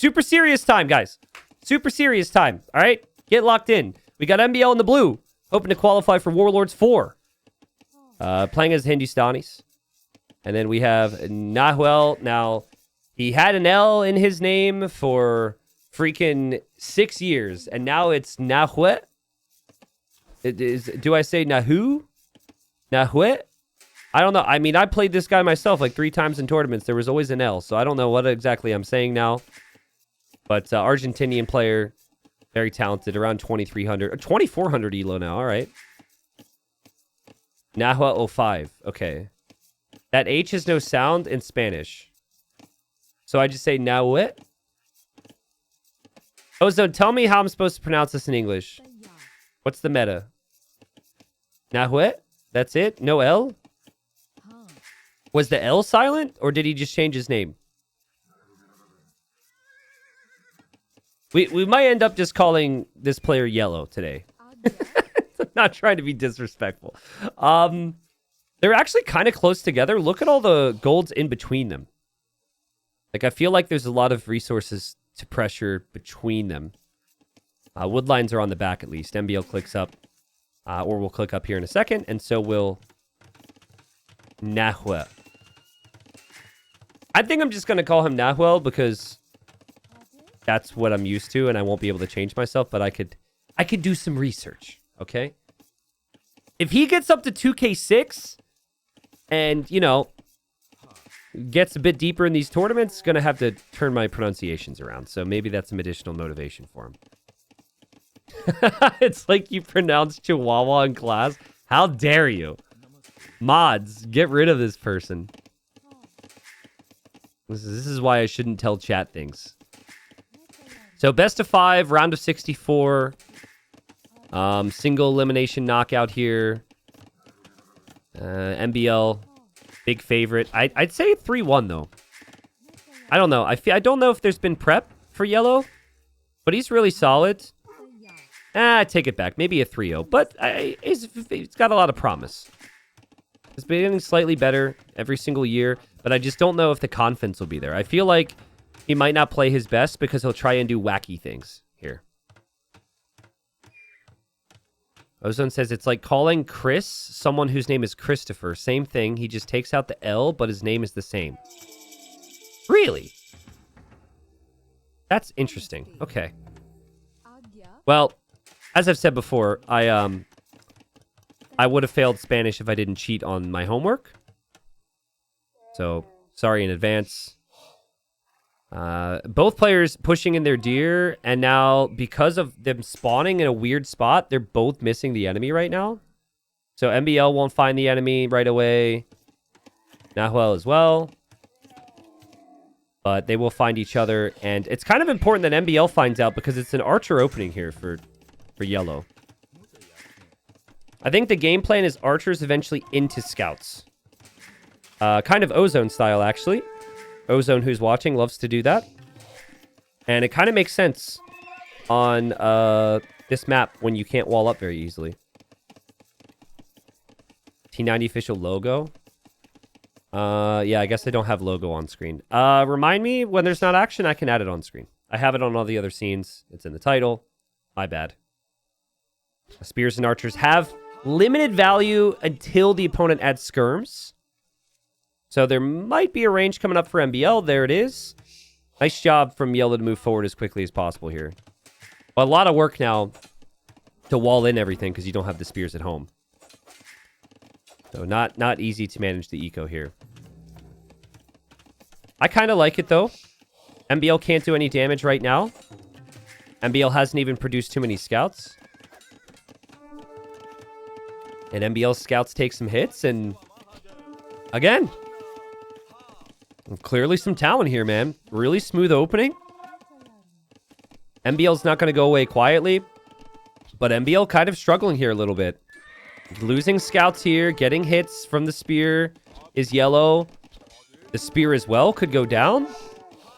Super serious time, guys. Super serious time. All right? Get locked in. We got MbL in the blue, hoping to qualify for Warlords 4. Playing as Hindustanis. And then we have Nahuel. Now, he had an L in his name for freaking 6 years. And now it's Nahuel. Do I say Nahu? Nahuel? I don't know. I mean, I played this guy myself like 3 times in tournaments. There was always an L. So I don't know what exactly I'm saying now. But Argentinian player. Very talented. Around 2,300. 2,400 elo now. All right. Nahuel05. Okay. That H has no sound in Spanish. So I just say Nahuel. Oh, so tell me how I'm supposed to pronounce this in English. What's the meta? Nahuel? That's it? No L? Was the L silent? Or did he just change his name? We might end up just calling this player Yellow today. I'm not trying to be disrespectful. They're actually kind of close together. Look at all the golds in between them. Like, I feel like there's a lot of resources to pressure between them. Wood lines are on the back at least. MbL clicks up. Or we'll click up here in a second. And so will Nahuel. I think I'm just going to call him Nahuel because that's what I'm used to and I won't be able to change myself. But I could do some research. Okay? If he gets up to 2k6 and, you know, gets a bit deeper in these tournaments, going to have to turn my pronunciations around. So maybe that's some additional motivation for him. It's like you pronounced Chihuahua in class. How dare you? Mods, get rid of this person. This is why I shouldn't tell chat things. So best of 5, round of 64. Single elimination knockout here. MbL, big favorite. I'd say 3-1 though. I don't know. I don't know if there's been prep for Yellow, but he's really solid. I take it back. Maybe a 3-0, but he's got a lot of promise. He's been getting slightly better every single year, but I just don't know if the confidence will be there. I feel like he might not play his best because he'll try and do wacky things here. Ozone says it's like calling Chris someone whose name is Christopher. Same thing. He just takes out the L, but his name is the same. Really? That's interesting. Okay. Well, as I've said before, I would have failed Spanish if I didn't cheat on my homework. So, sorry in advance. Both players pushing in their deer, and now, because of them spawning in a weird spot, they're both missing the enemy right now. So, MbL won't find the enemy right away. Nahuel as well. But they will find each other, and it's kind of important that MbL finds out because it's an archer opening here for Yellow. I think the game plan is archers eventually into scouts. Kind of Ozone style, actually. Ozone, who's watching, loves to do that. And it kind of makes sense on this map when you can't wall up very easily. T90 official logo. Yeah, I guess I don't have logo on screen. Remind me, when there's not action, I can add it on screen. I have it on all the other scenes. It's in the title. My bad. Spears and archers have limited value until the opponent adds skirms. So there might be a range coming up for MbL. There it is. Nice job from Yellow to move forward as quickly as possible here. But a lot of work now to wall in everything because you don't have the spears at home. So not easy to manage the eco here. I kind of like it though. MbL can't do any damage right now. MbL hasn't even produced too many scouts. And MbL scouts take some hits, and again, clearly some talent here, man. Really smooth opening. MbL's not going to go away quietly, but MbL kind of struggling here a little bit. Losing scouts here, getting hits from the spear is Yellow. The spear as well could go down.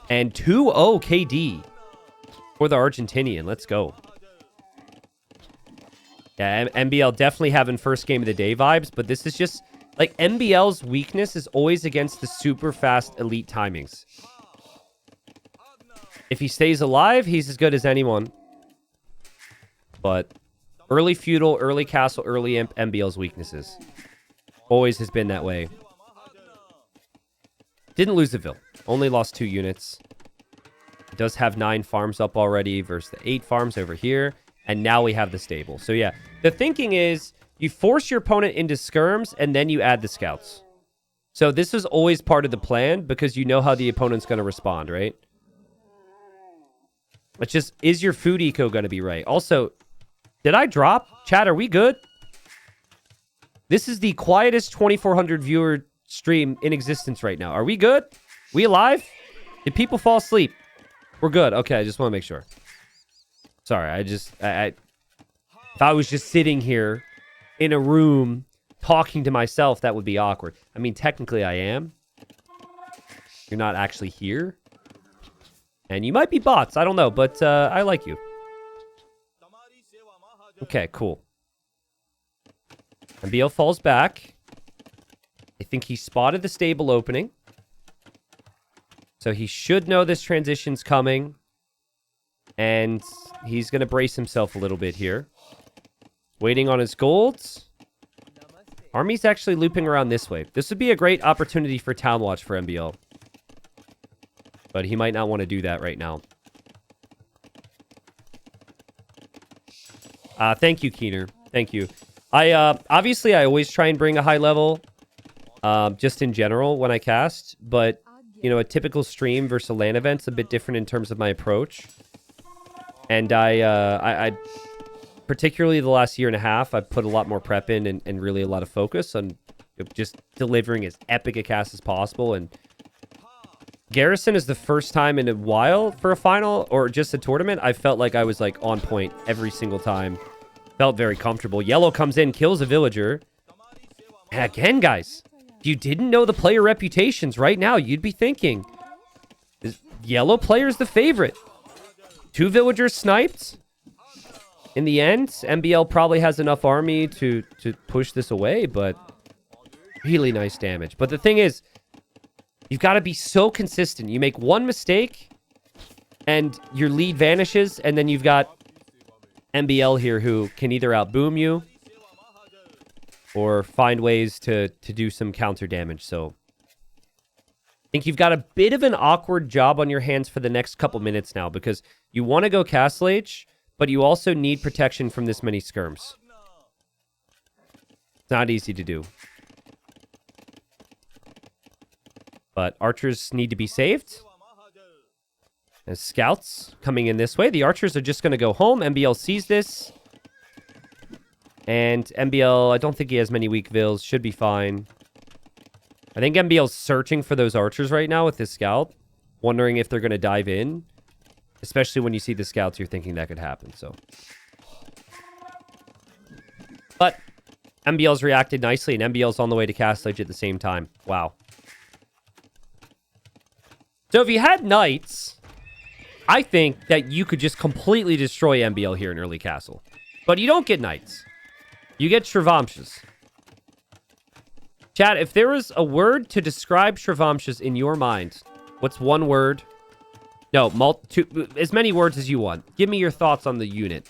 And 2-0 KD for the Argentinian. Let's go. Yeah, MbL definitely having first game of the day vibes, but this is just, like, MbL's weakness is always against the super fast elite timings. If he stays alive, he's as good as anyone. But early feudal, early castle, early MbL's weaknesses. Always has been that way. Didn't lose the Ville. Only lost 2 units. It does have 9 farms up already versus the 8 farms over here. And now we have the stable. So yeah, the thinking is you force your opponent into skirms and then you add the scouts. So this is always part of the plan because you know how the opponent's going to respond, right? It's just, is your food eco going to be right? Also, did I drop? Chat, are we good? This is the quietest 2,400 viewer stream in existence right now. Are we good? We alive? Did people fall asleep? We're good. Okay, I just want to make sure. Sorry, if I was just sitting here in a room talking to myself, that would be awkward. I mean, technically I am. You're not actually here. And you might be bots. I don't know, but I like you. Okay, cool. MbL falls back. I think he spotted the stable opening. So he should know this transition's coming. And he's going to brace himself a little bit here. Waiting on his golds. Army's actually looping around this way. This would be a great opportunity for Town Watch for MbL. But he might not want to do that right now. Thank you, Keener. Thank you. Obviously, I always try and bring a high level. Just in general when I cast. But, you know, a typical stream versus a LAN event's a bit different in terms of my approach. And I particularly the last year and a half, I've put a lot more prep in and really a lot of focus on just delivering as epic a cast as possible. And Garrison is the first time in a while for a final or just a tournament. I felt like I was like on point every single time. Felt very comfortable. Yellow comes in, kills a villager. And again, guys, if you didn't know the player reputations right now, you'd be thinking, is yellow player's the favorite. 2 villagers sniped. In the end, MbL probably has enough army to push this away, but really nice damage. But the thing is, you've got to be so consistent. You make one mistake, and your lead vanishes, and then you've got MbL here who can either outboom you or find ways to do some counter damage. So I think you've got a bit of an awkward job on your hands for the next couple minutes now because you want to go Castle Age, but you also need protection from this many skirms. It's not easy to do. But archers need to be saved. And scouts coming in this way. The archers are just going to go home. MbL sees this. And MbL, I don't think he has many weak vills. Should be fine. I think MbL's searching for those archers right now with his scout. Wondering if they're going to dive in. Especially when you see the scouts, you're thinking that could happen. So, but MbL's reacted nicely. And MbL's on the way to Castle Age at the same time. Wow. So if you had knights, I think that you could just completely destroy MbL here in early castle. But you don't get knights. You get Shrivamshas. Chat, if there was a word to describe Shrivamshas in your mind, what's one word? No, as many words as you want. Give me your thoughts on the unit.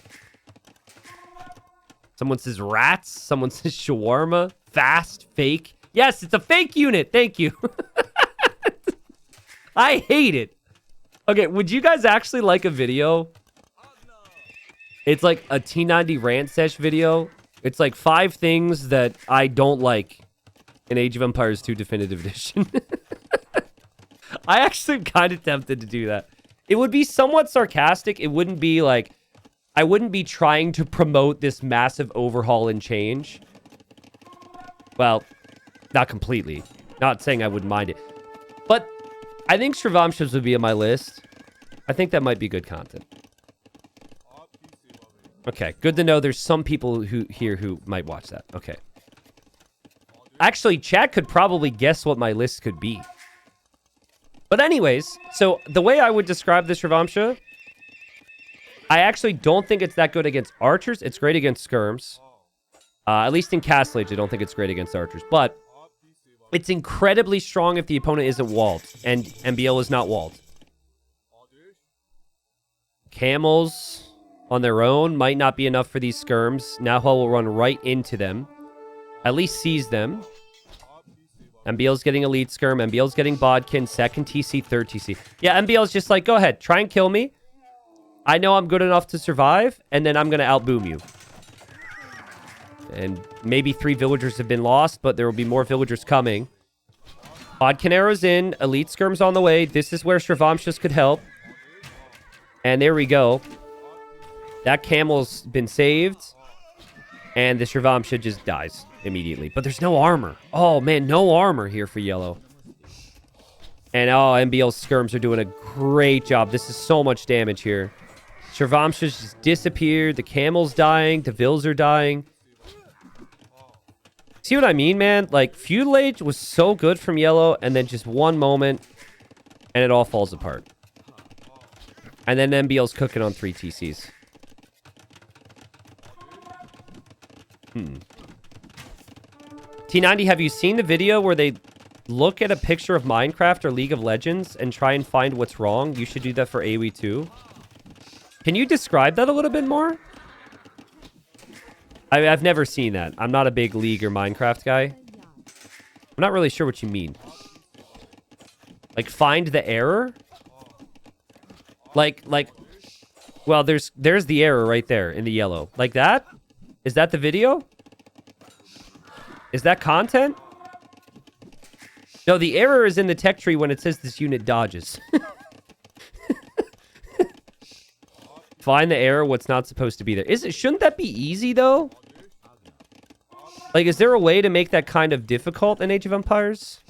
Someone says rats. Someone says shawarma. Fast. Fake. Yes, it's a fake unit. Thank you. I hate it. Okay, would you guys actually like a video? It's like a T90 rant sesh video. It's like 5 things that I don't like in Age of Empires 2 Definitive Edition. I actually am kind of tempted to do that. It would be somewhat sarcastic. It wouldn't be like... I wouldn't be trying to promote this massive overhaul and change. Well, not completely. Not saying I wouldn't mind it. But I think Shrivamshas would be on my list. I think that might be good content. Okay, good to know there's some people here who might watch that. Okay. Actually, chat could probably guess what my list could be. But anyways, so the way I would describe this Shrivamsha, I actually don't think it's that good against archers. It's great against skirms. At least in Castle Age, I don't think it's great against archers. But it's incredibly strong if the opponent isn't walled. And MbL is not walled. Camels on their own might not be enough for these skirms. Nahuel will run right into them. At least seize them. MbL's getting a lead skirm. MbL's getting Bodkin. Second TC, third TC. Yeah, MbL's just like, go ahead. Try and kill me. I know I'm good enough to survive. And then I'm going to outboom you. And maybe 3 villagers have been lost. But there will be more villagers coming. Bodkin arrows in. Elite skirm's on the way. This is where Shravamshas could help. And there we go. That camel's been saved. And the Shravamsha just dies immediately. But there's no armor. Oh, man, no armor here for yellow. And, oh, MbL's skirms are doing a great job. This is so much damage here. Shravamsha's just disappeared. The camel's dying. The Vils are dying. See what I mean, man? Like, Feudal Age was so good from yellow, and then just one moment, and it all falls apart. And then MbL's cooking on 3 TCs. T90, have you seen the video where they look at a picture of Minecraft or League of Legends and try and find what's wrong? You should do that for AoE too. Can you describe that a little bit more? I've never seen that. I'm not a big League or Minecraft guy. I'm not really sure what you mean. Like, find the error? Like, well, there's the error right there in the yellow. Like that? Is that the video? Is that content? No, the error is in the tech tree when it says this unit dodges. Find the error, what's not supposed to be there. Shouldn't that be easy, though? Like, is there a way to make that kind of difficult in Age of Empires?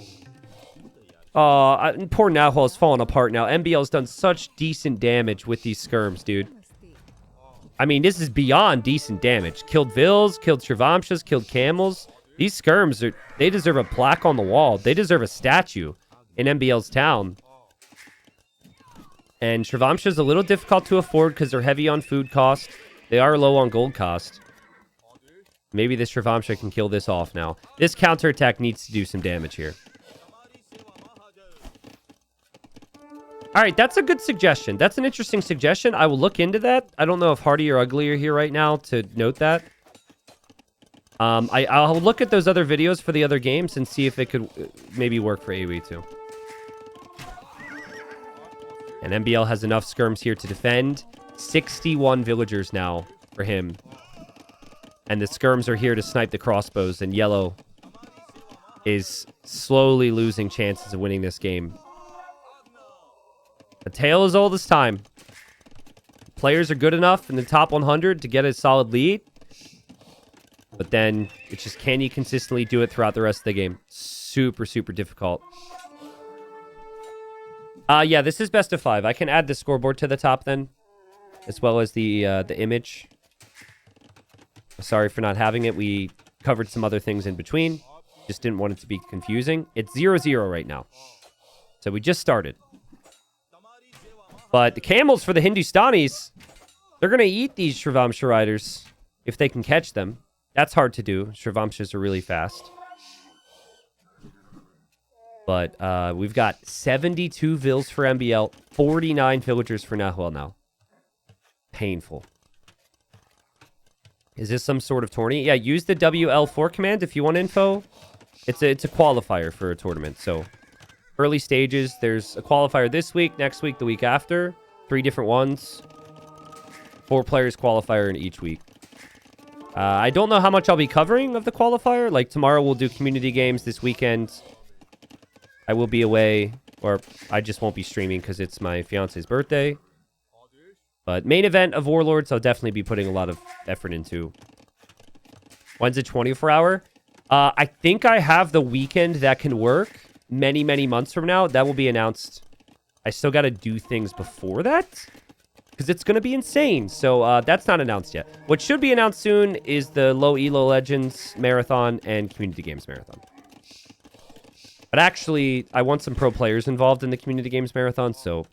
Poor Nahuel's falling apart now. MbL's done such decent damage with these skirms, dude. I mean, this is beyond decent damage. Killed Vils, killed Shravamshas, killed Camels. These skirms, they deserve a plaque on the wall. They deserve a statue in MbL's town. And Shravamsha's a little difficult to afford because they're heavy on food cost. They are low on gold cost. Maybe this Shravamsha can kill this off now. This counterattack needs to do some damage here. All right, that's a good suggestion. That's an interesting suggestion. I will look into that. I don't know if Hardy or Ugly are here right now to note that. I'll look at those other videos for the other games and see if it could maybe work for AoE too. And MbL has enough skirms here to defend. 61 villagers now for him. And the skirms are here to snipe the crossbows. And yellow is slowly losing chances of winning this game. A tale as old as time. Players are good enough in the top 100 to get a solid lead. But then it's just, can you consistently do it throughout the rest of the game? Super, super difficult. Yeah, this is best of 5. I can add the scoreboard to the top then, as well as the image. Sorry for not having it. We covered some other things in between. Just didn't want it to be confusing. It's 0-0 right now. So we just started. But the camels for the Hindustanis, they're going to eat these Shravamsha riders if they can catch them. That's hard to do. Shravamshas are really fast. But we've got 72 Vils for MbL, 49 villagers for Nahuel now. Painful. Is this some sort of tourney? Yeah, use the WL4 command if you want info. It's a qualifier for a tournament. So early stages, there's a qualifier this week, next week, the week after. 3 different ones. 4 players qualifier in each week. I don't know how much I'll be covering of the qualifier. Like tomorrow we'll do community games. This weekend I will be away, or I just won't be streaming because it's my fiance's birthday. But main event of Warlords, I'll definitely be putting a lot of effort into. When's it 24-hour? I think I have the weekend that can work many, many months from now. That will be announced. I still got to do things before that because it's going to be insane. So that's not announced yet. What should be announced soon is the Low Elo Legends Marathon and Community Games Marathon. But actually, I want some pro players involved in the Community Games Marathon, so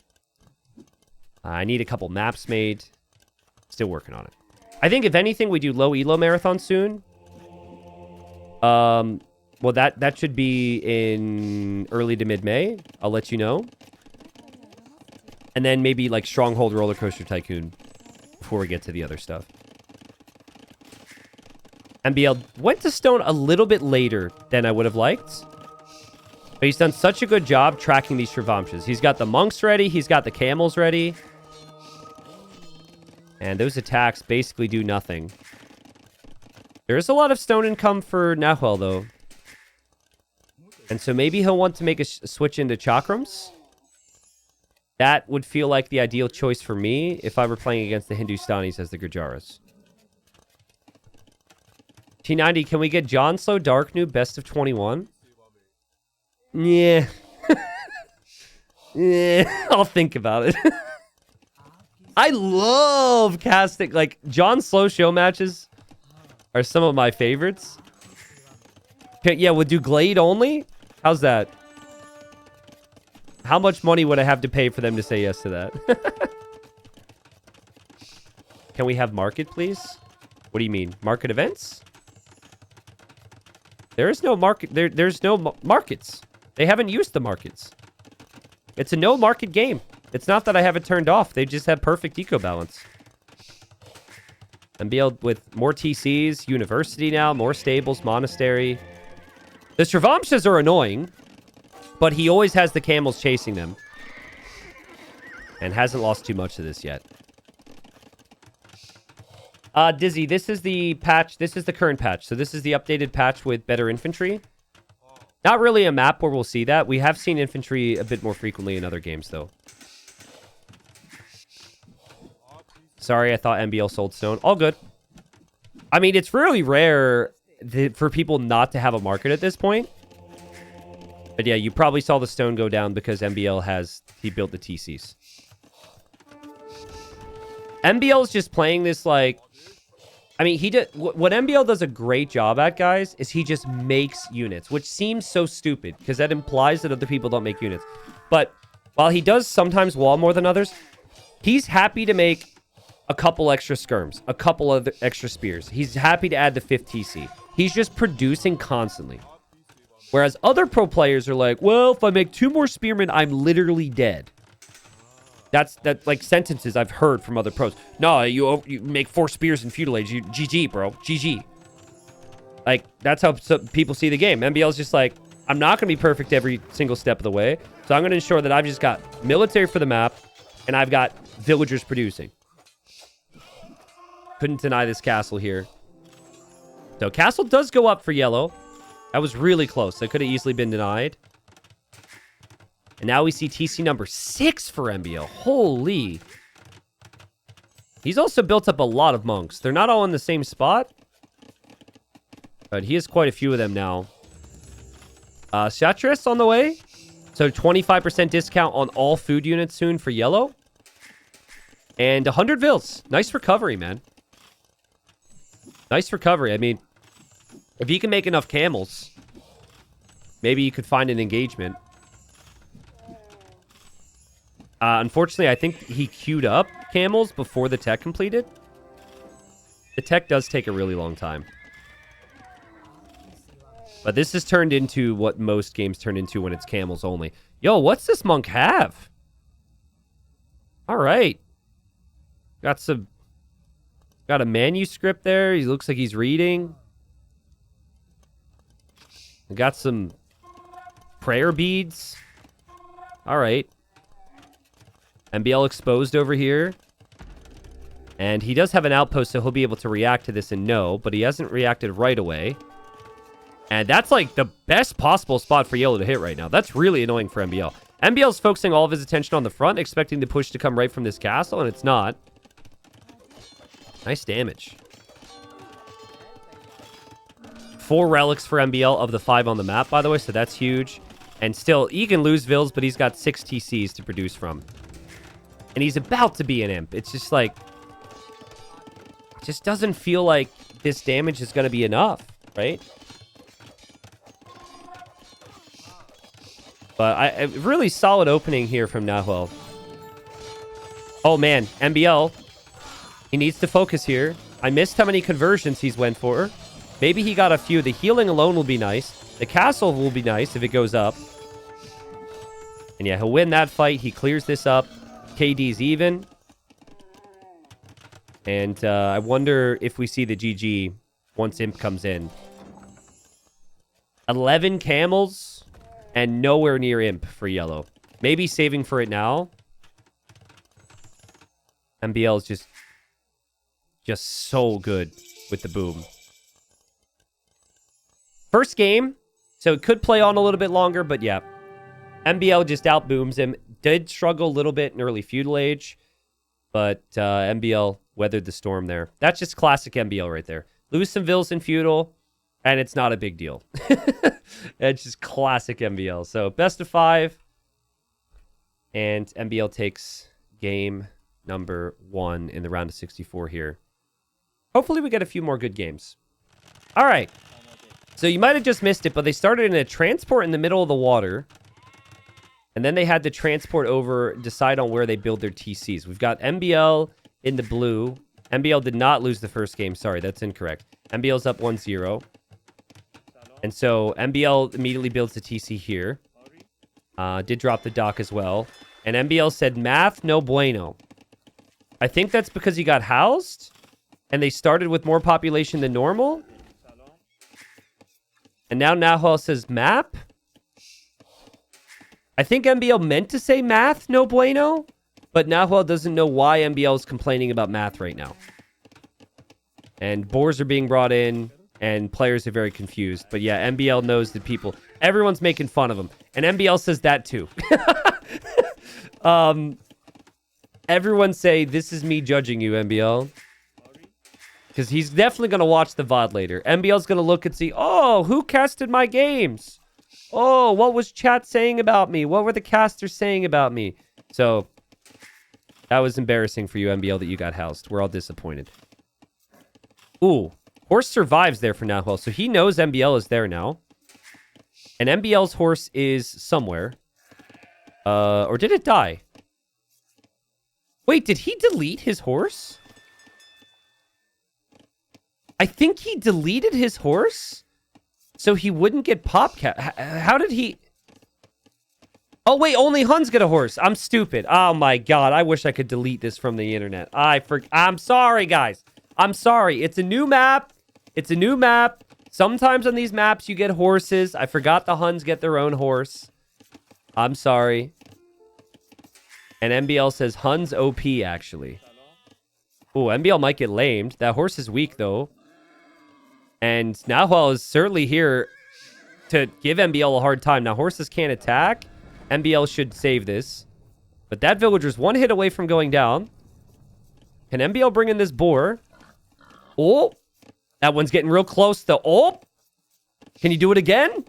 I need a couple maps made. Still working on it. I think, if anything, we do Low Elo Marathon soon. Well, that should be in early to mid-May. I'll let you know. And then maybe like Stronghold Roller Coaster Tycoon before we get to the other stuff. MbL went to stone a little bit later than I would have liked. But he's done such a good job tracking these Shravamshas. He's got the monks ready. He's got the camels ready. And those attacks basically do nothing. There is a lot of stone income for Nahuel, though. And so maybe he'll want to make a switch into Chakrams. That would feel like the ideal choice for me if I were playing against the Hindustanis as the Gujaras. T90, can we get John Slow Dark Noob best of 21? Yeah. Yeah, I'll think about it. I love casting. Like, John Slow show matches are some of my favorites. Okay, yeah, we'll do Glade only? How's that? How much money would I have to pay for them to say yes to that? Can we have market, please? What do you mean? Market events? There is no market. There's no markets. They haven't used the markets. It's a no market game. It's not that I have it turned off. They just have perfect eco balance. MbL with more TCs, university now, more stables, monastery. The Shravamshas are annoying, but he always has the camels chasing them. And hasn't lost too much of this yet. Dizzy, this is the patch. This is the current patch. So this is the updated patch with better infantry. Not really a map where we'll see that. We have seen infantry a bit more frequently in other games, though. Sorry, I thought MbL sold stone. All good. I mean, it's really rare for people not to have a market at this point. But yeah, you probably saw the stone go down because MbL he built the TCs. MbL is just playing this like... I mean, what MbL does a great job at, guys, is he just makes units, which seems so stupid because that implies that other people don't make units. But while he does sometimes wall more than others, he's happy to make a couple extra skirms, a couple of extra spears. He's happy to add the 5th TC. He's just producing constantly. Whereas other pro players are like, well, if I make 2 more spearmen, I'm literally dead. That's like sentences I've heard from other pros. No, you make 4 spears in feudal age. GG, bro. GG. Like, that's how people see the game. MbL's just like, I'm not going to be perfect every single step of the way. So I'm going to ensure that I've just got military for the map, and I've got villagers producing. Couldn't deny this castle here. So castle does go up for yellow. That was really close. That could have easily been denied. And now we see TC number 6 for MbL. Holy. He's also built up a lot of monks. They're not all in the same spot. But he has quite a few of them now. Satyrus on the way. So 25% discount on all food units soon for yellow. And 100 vils. Nice recovery, man. Nice recovery. I mean, if he can make enough camels, maybe you could find an engagement. Unfortunately, I think he queued up camels before the tech completed. The tech does take a really long time. But this has turned into what most games turn into when it's camels only. Yo, what's this monk have? All right. Got a manuscript there. He looks like he's reading. Got some prayer beads. All right. MbL exposed over here. And he does have an outpost, so he'll be able to react to this and no, but he hasn't reacted right away. And that's like the best possible spot for yellow to hit right now. That's really annoying for MbL. MbL's focusing all of his attention on the front, expecting the push to come right from this castle, and it's not. Nice damage. 4 relics for MbL of the 5 on the map, by the way, so that's huge. And still, he can lose Vils, but he's got 6 TCs to produce from. And he's about to be an imp. It's just like... It just doesn't feel like this damage is going to be enough, right? But a really solid opening here from Nahuel. Oh, man. MbL. He needs to focus here. I missed how many conversions he's went for. Maybe he got a few. The healing alone will be nice. The castle will be nice if it goes up. And yeah, he'll win that fight. He clears this up. KD's even. And I wonder if we see the GG once Imp comes in. 11 camels and nowhere near Imp for yellow. Maybe saving for it now. MbL is just so good with the boom. First game, so it could play on a little bit longer, but yeah. MbL just outbooms him. Did struggle a little bit in early feudal age, but MbL weathered the storm there. That's just classic MbL right there. Lose some vills in feudal, and it's not a big deal. It's just classic MbL. So best of 5, and MbL takes game number 1 in the round of 64 here. Hopefully we get a few more good games. All right. So you might have just missed it, but they started in a transport in the middle of the water. And then they had to transport over, decide on where they build their TCs. We've got MbL in the blue. MbL did not lose the first game. Sorry, that's incorrect. MbL's up 1-0. And so MbL immediately builds the TC here. Did drop the dock as well. And MbL said, math, no bueno. I think that's because he got housed. And they started with more population than normal. And now Nahuel says map. I think MbL meant to say math, no bueno. But Nahuel doesn't know why MbL is complaining about math right now. And boars are being brought in. And players are very confused. But yeah, MbL knows that people... Everyone's making fun of him. And MbL says that too. Everyone say, this is me judging you, MbL. Because he's definitely going to watch the VOD later. MbL's going to look and see, oh, who casted my games? Oh, what was chat saying about me? What were the casters saying about me? So, that was embarrassing for you, MbL, that you got housed. We're all disappointed. Ooh, horse survives there for Nahuel. So he knows MbL is there now. And MbL's horse is somewhere. Or did it die? Wait, did he delete his horse? I think he deleted his horse so he wouldn't get popcat. How did he... Oh, wait, only Huns get a horse. I'm stupid. Oh, my God. I wish I could delete this from the internet. I'm sorry, guys. I'm sorry. It's a new map. It's a new map. Sometimes on these maps, you get horses. I forgot the Huns get their own horse. I'm sorry. And MbL says Huns OP, actually. Ooh, MbL might get lamed. That horse is weak, though. And Nahuel is certainly here to give MbL a hard time. Now, horses can't attack. MbL should save this. But that villager's one hit away from going down. Can MbL bring in this boar? Oh, that one's getting real close to... Oh, can you do it again?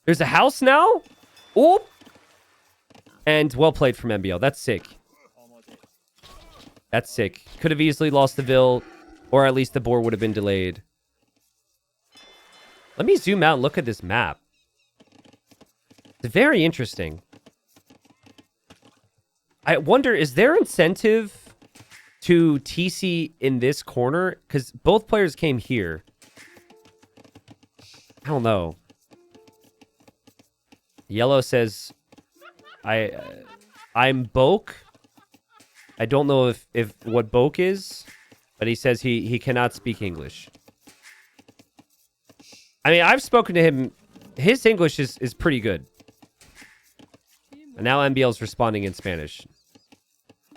There's a house now. Oh, and well played from MbL. That's sick. That's sick. Could have easily lost the Vill, or at least the boar would have been delayed. Let me zoom out and look at this map. It's very interesting. I wonder, is there incentive to TC in this corner? Because both players came here. I don't know. Yellow says... I'm Boke. I don't know if what Boke is, but he says he cannot speak English. I mean, I've spoken to him. His English is pretty good. And now MbL's responding in Spanish.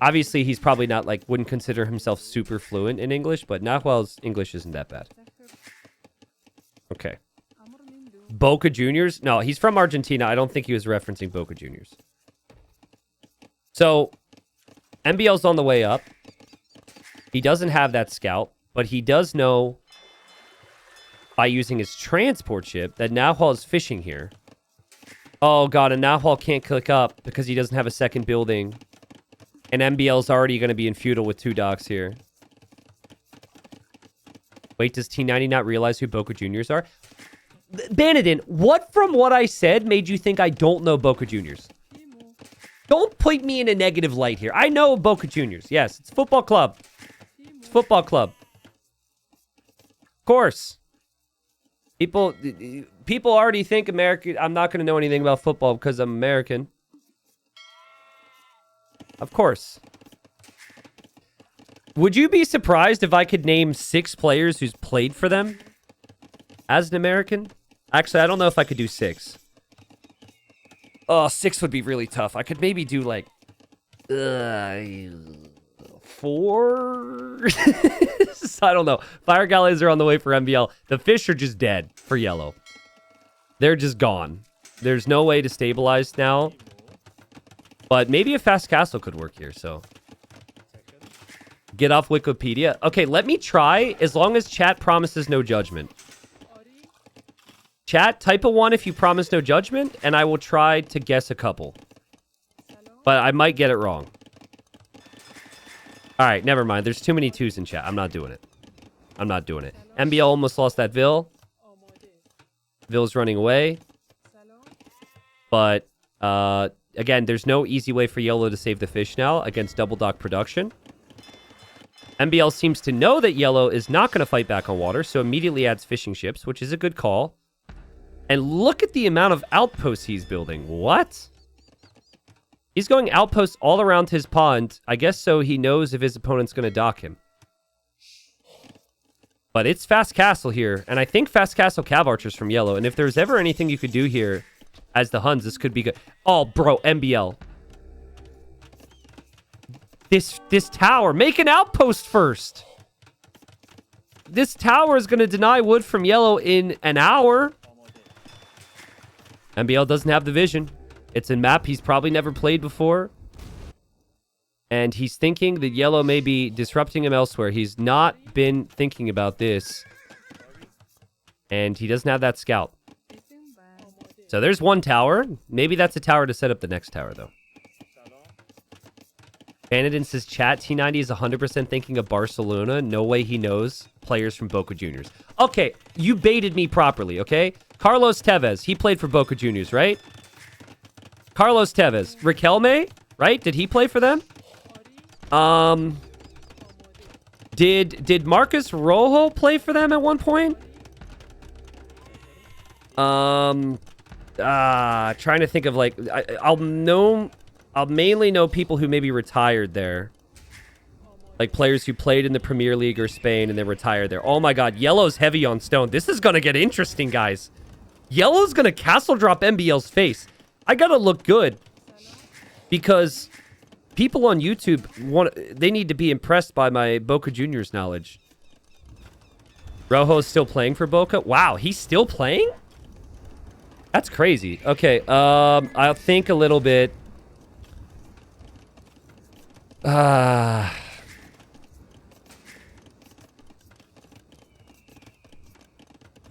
Obviously, he's probably not, like, wouldn't consider himself super fluent in English, but Nahuel's English isn't that bad. Okay. Boca Juniors? No, he's from Argentina. I don't think he was referencing Boca Juniors. So, MbL's on the way up. He doesn't have that scout, but he does know by using his transport ship that Nahuel is fishing here. Oh, God, and Nahuel can't click up because he doesn't have a second building. And MbL's already going to be in feudal with 2 docks here. Wait, does T90 not realize who Boca Juniors are? Banadin, what from what I said made you think I don't know Boca Juniors? Don't point me in a negative light here. I know Boca Juniors. Yes, it's a football club. It's a football club. Of course. People already think I'm not going to know anything about football because I'm American. Of course. Would you be surprised if I could name 6 players who's played for them as an American? Actually, I don't know if I could do 6. Oh, 6 would be really tough. I could maybe do like 4. I don't know. Fire galleys are on the way for MbL. The fish are just dead for yellow. They're just gone. There's no way to stabilize now. But maybe a fast castle could work here, so... Get off Wikipedia. Okay, let me try, as long as chat promises no judgment. Chat, type a 1 if you promise no judgment, and I will try to guess a couple. But I might get it wrong. Alright, never mind. There's too many 2s in chat. I'm not doing it. I'm not doing it. MbL almost lost that Vil. Vil's running away. But, again, there's no easy way for yellow to save the fish now against double dock production. MbL seems to know that yellow is not going to fight back on water, so immediately adds fishing ships, which is a good call. And look at the amount of outposts he's building. What? He's going outposts all around his pond, I guess so he knows if his opponent's going to dock him. But it's fast castle here, and I think fast castle cav archers from yellow, and if there's ever anything you could do here as the Huns, this could be good. Oh, bro, MbL. This tower. Make an outpost first. This tower is going to deny wood from yellow in an hour. MbL doesn't have the vision. It's a map he's probably never played before. And he's thinking that yellow may be disrupting him elsewhere. He's not been thinking about this. And he doesn't have that scout. So there's one tower. Maybe that's a tower to set up the next tower, though. Banadin says, chat, T90 is 100% thinking of Barcelona. No way he knows players from Boca Juniors. Okay, you baited me properly, okay? Carlos Tevez, he played for Boca Juniors, right? Carlos Tevez. Riquelme, right? Did he play for them? Did Marcus Rojo play for them at one point? Trying to think of like... I'll mainly know people who maybe retired there. Like players who played in the Premier League or Spain and then retired there. Oh my god, yellow's heavy on stone. This is gonna get interesting, guys. Yellow's gonna castle drop MbL's face. I gotta look good. Because people on YouTube, they need to be impressed by my Boca Juniors knowledge. Rojo's still playing for Boca? Wow, he's still playing? That's crazy. Okay, I'll think a little bit. I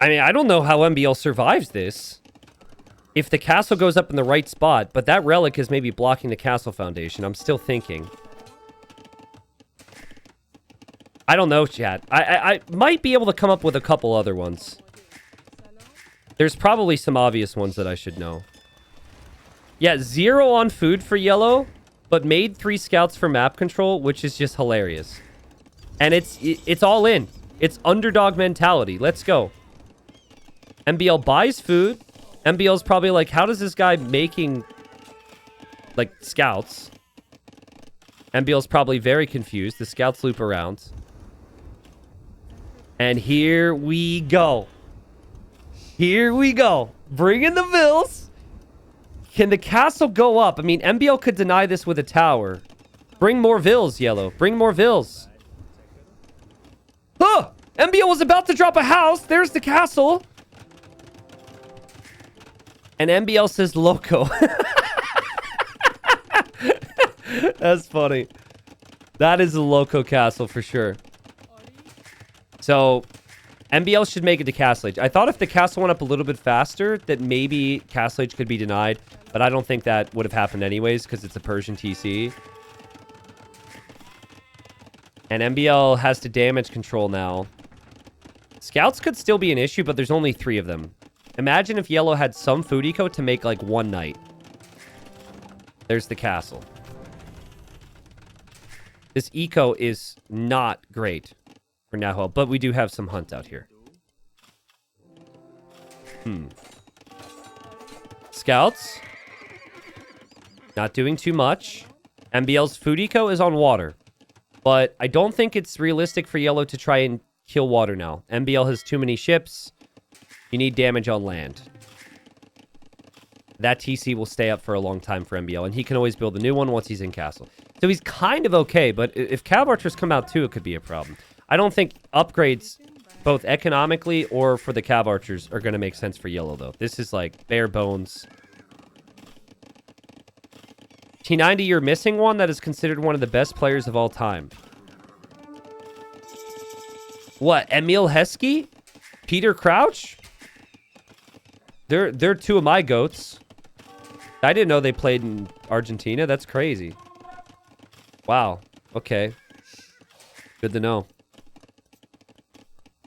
mean, I don't know how MbL survives this. If the castle goes up in the right spot, but that relic is maybe blocking the castle foundation. I'm still thinking. I don't know, chat. I might be able to come up with a couple other ones. There's probably some obvious ones that I should know. Yeah, 0 on food for yellow, but made 3 scouts for map control, which is just hilarious. And it's all in. It's underdog mentality. Let's go. MbL buys food. MbL's probably like, how does this guy making, like, scouts? MbL's probably very confused. The scouts loop around. And here we go. Here we go. Bring in the Vils. Can the castle go up? I mean, MbL could deny this with a tower. Bring more Vils, yellow. Bring more Vils. Huh! MbL was about to drop a house. There's the castle. And MbL says loco. That's funny. That is a loco castle for sure. So, MbL should make it to Castle Age. I thought if the castle went up a little bit faster, that maybe Castle Age could be denied. But I don't think that would have happened anyways, because it's a Persian TC. And MbL has to damage control now. Scouts could still be an issue, but there's only 3 of them. Imagine if yellow had some food eco to make like 1 night. There's the castle. This eco is not great for Nahuel, but we do have some hunt out here. Scouts. Not doing too much. MbL's food eco is on water. But I don't think it's realistic for yellow to try and kill water now. MbL has too many ships. You need damage on land. That TC will stay up for a long time for MbL, and he can always build a new one once he's in castle. So he's kind of okay, but if cav archers come out too, it could be a problem. I don't think upgrades, both economically or for the cav archers, are going to make sense for yellow, though. This is like bare bones. T90, you're missing one that is considered one of the best players of all time. What, Emil Heskey? Peter Crouch? They're two of my goats. I didn't know they played in Argentina. That's crazy. Wow. Okay. Good to know.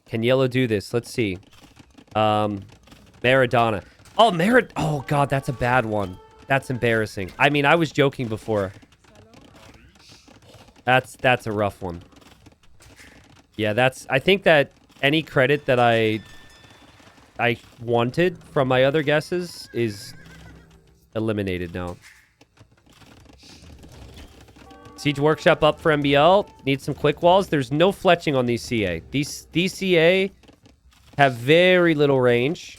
Can yellow do this? Let's see. Maradona. Oh, Oh, God, that's a bad one. That's embarrassing. I mean, I was joking before. That's a rough one. Yeah, I think that any credit that I wanted from my other guesses is eliminated now. Siege Workshop up for MbL. Need some quick walls. There's no fletching on these CA. These CA have very little range.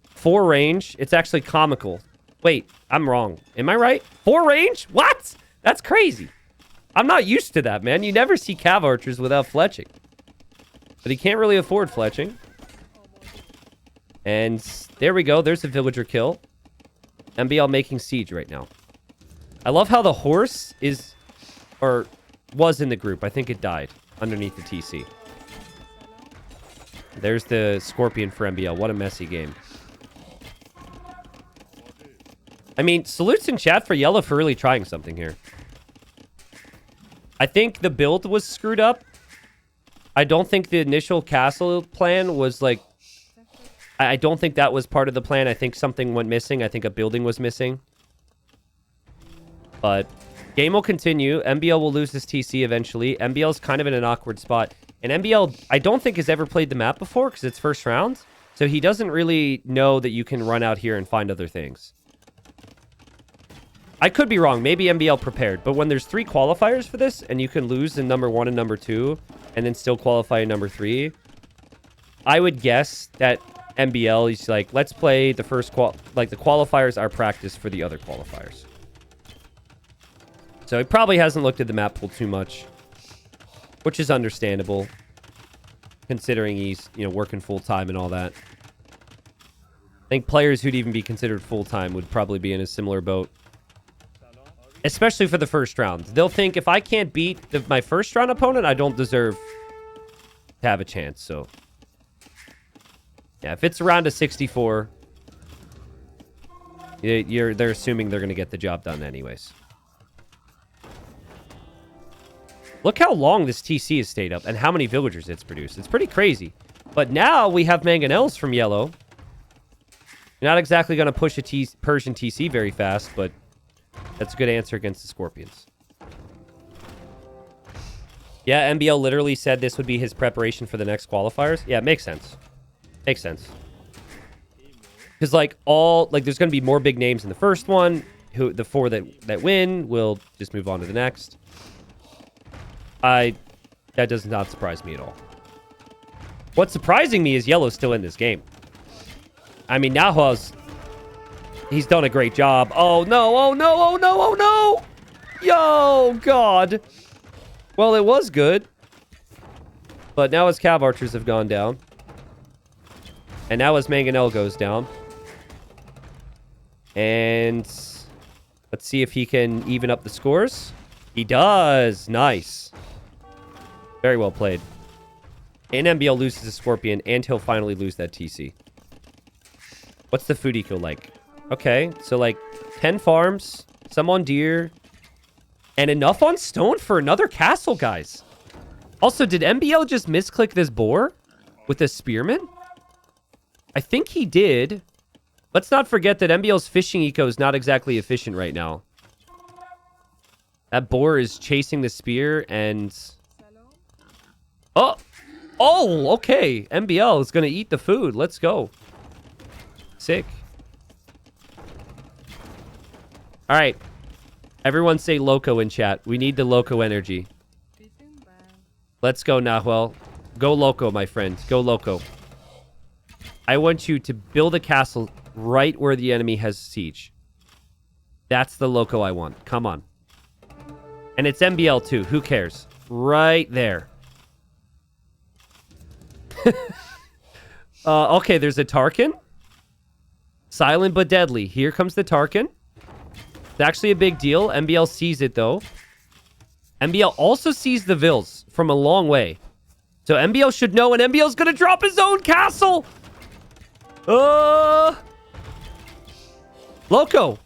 4 range. It's actually comical. Wait, I'm wrong. Am I right? 4 range? What? That's crazy. I'm not used to that, man. You never see cav archers without fletching. But he can't really afford fletching. And there we go. There's a villager kill. MbL making siege right now. I love how the horse is, or was in the group. I think it died underneath the TC. There's the scorpion for MbL. What a messy game. I mean, salutes in chat for yellow for really trying something here. I think the build was screwed up. I don't think the initial castle plan was like... I don't think that was part of the plan. I think something went missing. I think a building was missing. But game will continue. MbL will lose this TC eventually. MbL's kind of in an awkward spot. And MbL, I don't think has ever played the map before because it's first round. So he doesn't really know that you can run out here and find other things. I could be wrong. Maybe MbL prepared. But when there's 3 qualifiers for this, and you can lose in number 1 and number 2, and then still qualify in number 3, I would guess that MbL, he's like, let's play the first the qualifiers are practice for the other qualifiers. So he probably hasn't looked at the map pool too much, which is understandable, considering he's, working full-time and all that. I think players who'd even be considered full-time would probably be in a similar boat. Especially for the first round. They'll think, if I can't beat my first round opponent, I don't deserve to have a chance, so... Yeah, if it's around a 64, they're assuming they're going to get the job done anyways. Look how long this TC has stayed up and how many villagers it's produced. It's pretty crazy. But now we have mangonels from yellow. You're not exactly going to push a Persian TC very fast, but that's a good answer against the Scorpions. Yeah, MbL literally said this would be his preparation for the next qualifiers. Yeah, it makes sense. Makes sense. Because, there's going to be more big names in the first one. The 4 that win will just move on to the next. That does not surprise me at all. What's surprising me is yellow's still in this game. I mean, Nahuel's... He's done a great job. Oh, no. Oh, no. Oh, no. Oh, no. Yo, God. Well, it was good. But now his cav archers have gone down. And now his mangonel goes down. And let's see if he can even up the scores. He does. Nice. Very well played. And MbL loses a Scorpion, and he'll finally lose that TC. What's the food eco like? Okay, so 10 farms, some on deer, and enough on stone for another castle, guys. Also, did MbL just misclick this boar with a spearman? I think he did. Let's not forget that MbL's fishing eco is not exactly efficient right now. That boar is chasing the spear and... Oh! Oh, okay. MbL is going to eat the food. Let's go. Sick. All right. Everyone say loco in chat. We need the loco energy. Let's go, Nahuel. Go loco, my friend. Go loco. I want you to build a castle right where the enemy has siege. That's the loco I want. Come on. And it's MbL too. Who cares? Right there. Okay, there's a Tarkin. Silent but deadly. Here comes the Tarkin. It's actually a big deal. MbL sees it, though. MbL also sees the Vils from a long way. So MbL should know, and MbL's going to drop his own castle. Loco.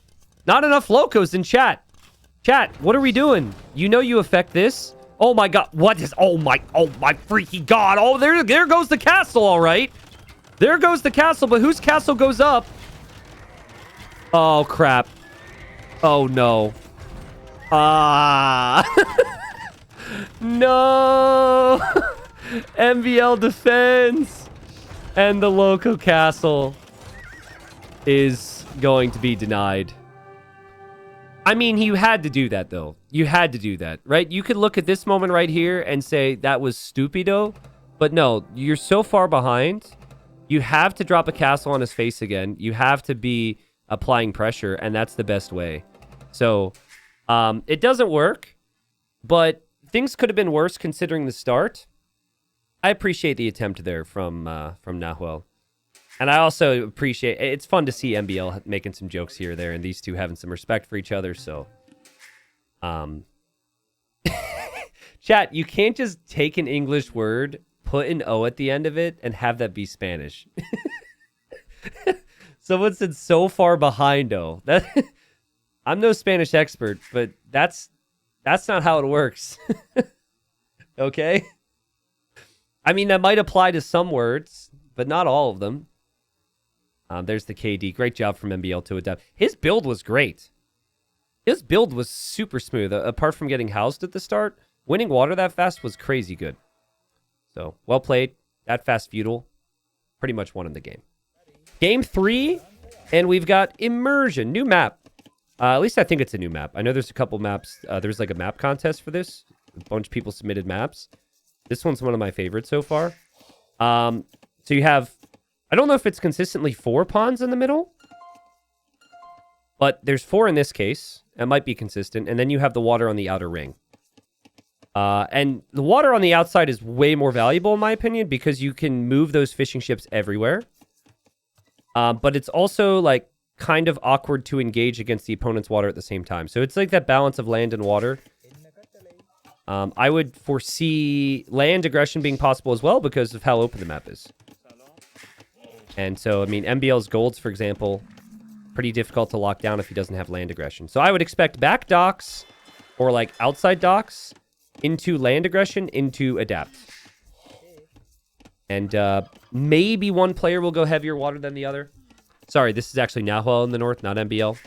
Not enough locos in chat. Chat, what are we doing? You know you affect this. Oh my god. What is... Oh my freaky god. Oh, there goes the castle, all right. There goes the castle, but whose castle goes up? Oh, crap. Oh, no. Ah. No. MbL defends. And the loco castle is going to be denied. I mean, you had to do that, though. You had to do that, right? You could look at this moment right here and say that was stupido. But no, you're so far behind. You have to drop a castle on his face again. You have to be applying pressure, and that's the best way. So, it doesn't work, but things could have been worse considering the start. I appreciate the attempt there from Nahuel. And I also appreciate... It's fun to see MbL making some jokes here or there, and these two having some respect for each other, so... Chat, you can't just take an English word, put an O at the end of it, and have that be Spanish. Someone said so far behind, O. I'm no Spanish expert, but that's not how it works. Okay? I mean, that might apply to some words, but not all of them. There's the KD. Great job from MbL to adapt. His build was great. His build was super smooth. Apart from getting housed at the start, winning water that fast was crazy good. So, well played. That fast feudal. Pretty much won in the game. Game 3, and we've got Immersion. New map. At least I think it's a new map. I know there's a couple maps. There's like a map contest for this. A bunch of people submitted maps. This one's one of my favorites so far. So you have... I don't know if it's consistently 4 pawns in the middle. But there's 4 in this case. It might be consistent. And then you have the water on the outer ring. And the water on the outside is way more valuable, in my opinion, because you can move those fishing ships everywhere. But it's also, like, kind of awkward to engage against the opponent's water at the same time. So it's like that balance of land and water. I would foresee land aggression being possible as well because of how open the map is. And so, I mean, MbL's golds, for example, pretty difficult to lock down if he doesn't have land aggression. So I would expect back docks or, like, outside docks into land aggression into adapt. And maybe one player will go heavier water than the other. Sorry, this is actually Nahuel in the north, not MbL.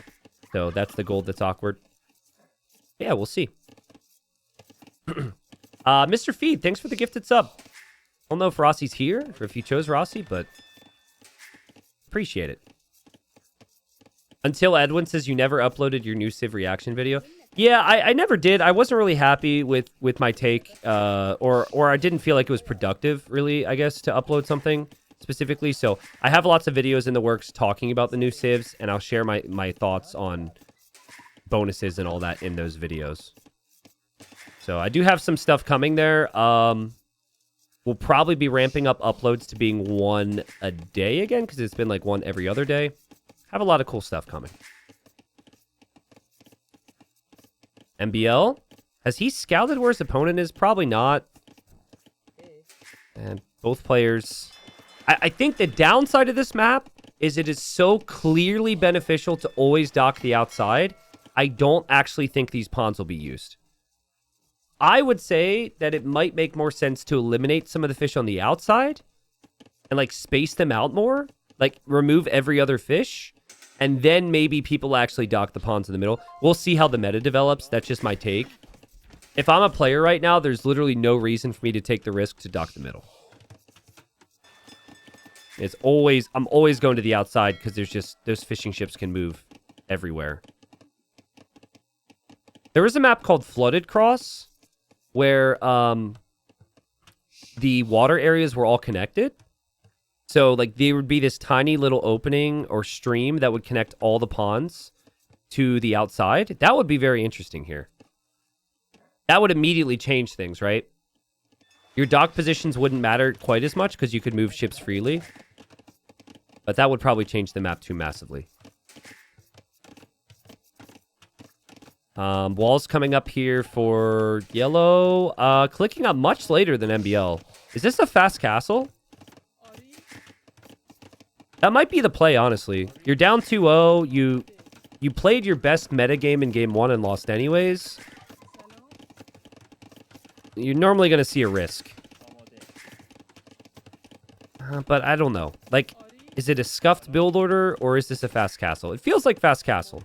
So that's the gold that's awkward. Yeah, we'll see. Mr. Feed, thanks for the gifted sub. I don't know if Rossi's here or if you chose Rossi, but appreciate it. Until Edwin says you never uploaded your new Civ reaction video. Yeah, I never did. I wasn't really happy with my take, or I didn't feel like it was productive, really, I guess, to upload something specifically. So I have lots of videos in the works talking about the new Civs, and I'll share my thoughts on bonuses and all that in those videos. So I do have some stuff coming there. We'll probably be ramping up uploads to being 1 a day again, because it's been like 1 every other day. Have a lot of cool stuff coming. MbL? Has he scouted where his opponent is? Probably not. And both players... I think the downside of this map is it is so clearly beneficial to always dock the outside. I don't actually think these pawns will be used. I would say that it might make more sense to eliminate some of the fish on the outside and, like, space them out more. Like, remove every other fish. And then maybe people actually dock the pawns in the middle. We'll see how the meta develops. That's just my take. If I'm a player right now, there's literally no reason for me to take the risk to dock the middle. I'm always going to the outside because there's just, those fishing ships can move everywhere. There was a map called Flooded Cross where the water areas were all connected. So, like, there would be this tiny little opening or stream that would connect all the ponds to the outside. That would be very interesting here. That would immediately change things, right? Your dock positions wouldn't matter quite as much because you could move ships freely. But that would probably change the map too massively. Walls coming up here for yellow. Clicking up much later than MbL. Is this a fast castle? That might be the play, honestly. You're down 2-0. You played your best metagame in game 1 and lost anyways. You're normally going to see a risk. But I don't know. Like, is it a scuffed build order or is this a fast castle? It feels like fast castle.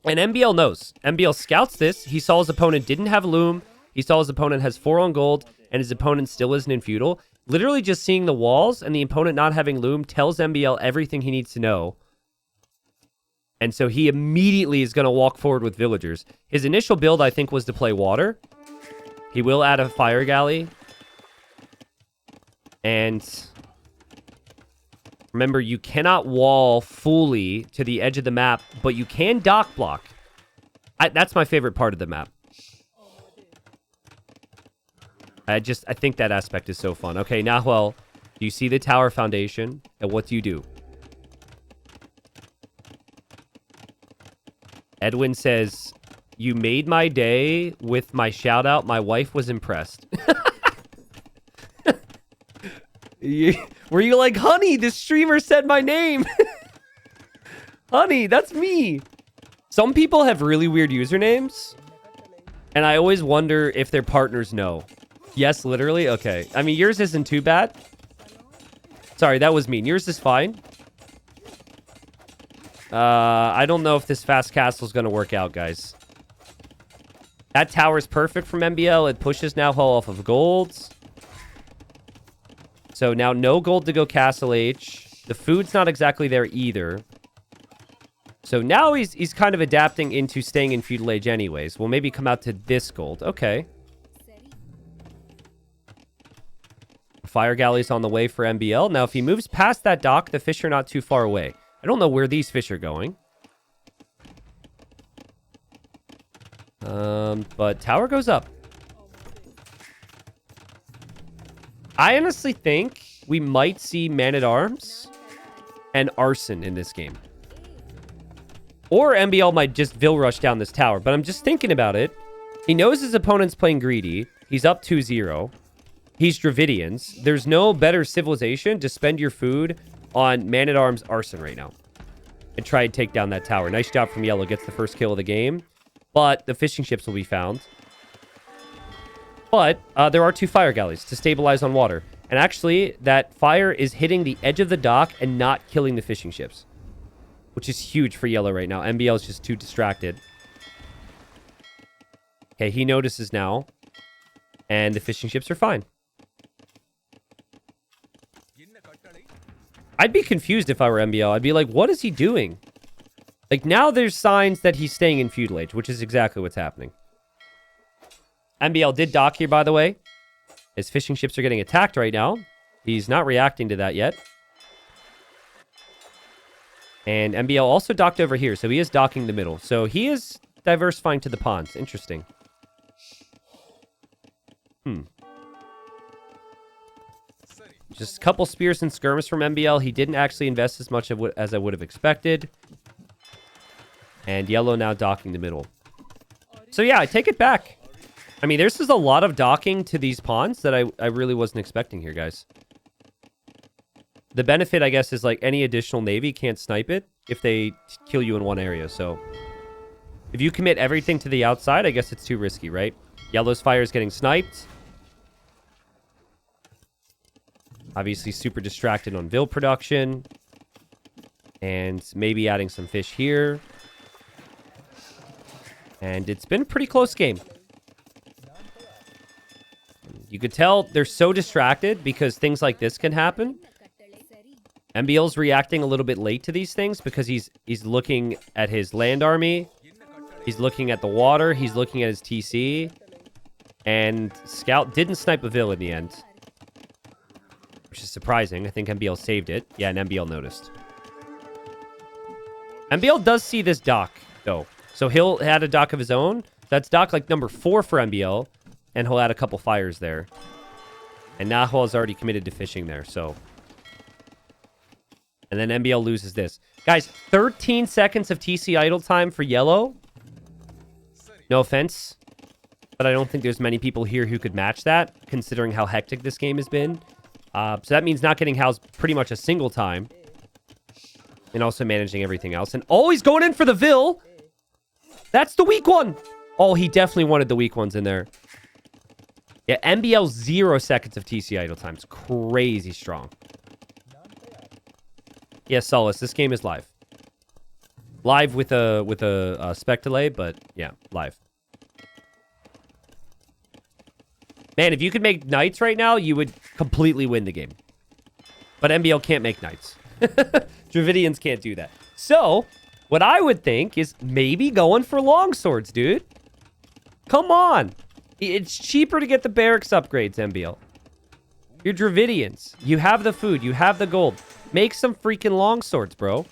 And MbL knows. MbL scouts this. He saw his opponent didn't have loom. He saw his opponent has 4 on gold and his opponent still isn't in feudal. Literally just seeing the walls and the opponent not having loom tells MbL everything he needs to know. And so he immediately is going to walk forward with villagers. His initial build, I think, was to play water. He will add a fire galley. And remember, you cannot wall fully to the edge of the map, but you can dock block. That's my favorite part of the map. I think that aspect is so fun. Okay, Nahuel, do you see the tower foundation? And what do you do? Edwin says, you made my day with my shout out. My wife was impressed. Were you like, honey, this streamer said my name? Honey, that's me. Some people have really weird usernames. And I always wonder if their partners know. Yes, literally? Okay. I mean, yours isn't too bad. Sorry, that was mean. Yours is fine. I don't know if this fast castle is going to work out, guys. That tower is perfect from MbL. It pushes Nahuel off of golds. So now no gold to go Castle H. The food's not exactly there either. So now he's kind of adapting into staying in feudal age anyways. We'll maybe come out to this gold. Okay. Fire galley's on the way for MbL. Now, if he moves past that dock, the fish are not too far away. I don't know where these fish are going. But tower goes up. I honestly think we might see Man-at-Arms and Arson in this game. Or MbL might just Vil Rush down this tower. But I'm just thinking about it. He knows his opponent's playing greedy. He's up 2-0. He's Dravidians. There's no better civilization to spend your food on Man-at-Arms Arson right now. And try and take down that tower. Nice job from Yellow. Gets the first kill of the game. But the fishing ships will be found. But there are 2 fire galleys to stabilize on water. And actually, that fire is hitting the edge of the dock and not killing the fishing ships. Which is huge for Yellow right now. MbL is just too distracted. Okay, he notices now. And the fishing ships are fine. I'd be confused if I were MbL. I'd be like, what is he doing? Like, now there's signs that he's staying in feudal age, which is exactly what's happening. MbL did dock here, by the way. His fishing ships are getting attacked right now. He's not reacting to that yet. And MbL also docked over here, so he is docking the middle. So he is diversifying to the ponds. Interesting. Just a couple spears and skirms from MbL. He didn't actually invest as much as I would have expected. And Yellow now docking the middle. So yeah, I take it back. I mean, there's just a lot of docking to these ponds that I really wasn't expecting here, guys. The benefit, I guess, is like any additional navy can't snipe it if they kill you in one area. So if you commit everything to the outside, I guess it's too risky, right? Yellow's fire is getting sniped. Obviously super distracted on Vil production. And maybe adding some fish here. And it's been a pretty close game. You could tell they're so distracted because things like this can happen. MbL's reacting a little bit late to these things because he's looking at his land army He's looking at the water. He's looking at his TC. And Scout didn't snipe a Vil in the end. Which is surprising. I think MbL saved it. Yeah, and MbL noticed. MbL does see this dock, though. So he'll add a dock of his own. That's dock like number 4 for MbL. And he'll add a couple fires there. And Nahuel is already committed to fishing there, so... And then MbL loses this. Guys, 13 seconds of TC idle time for yellow. No offense. But I don't think there's many people here who could match that, considering how hectic this game has been. So that means not getting housed pretty much a single time. And also managing everything else. And always going in for the Vil. That's the weak one. Oh, he definitely wanted the weak ones in there. Yeah, MbL 0 seconds of TC idle time. It's crazy strong. Yeah, Solace, this game is live. Live with a spec delay, but yeah, live. Man, if you could make knights right now, you would completely win the game. But MbL can't make knights. Dravidians can't do that. So, what I would think is maybe going for longswords, dude. Come on. It's cheaper to get the barracks upgrades, MbL. You're Dravidians. You have the food. You have the gold. Make some freaking longswords, bro.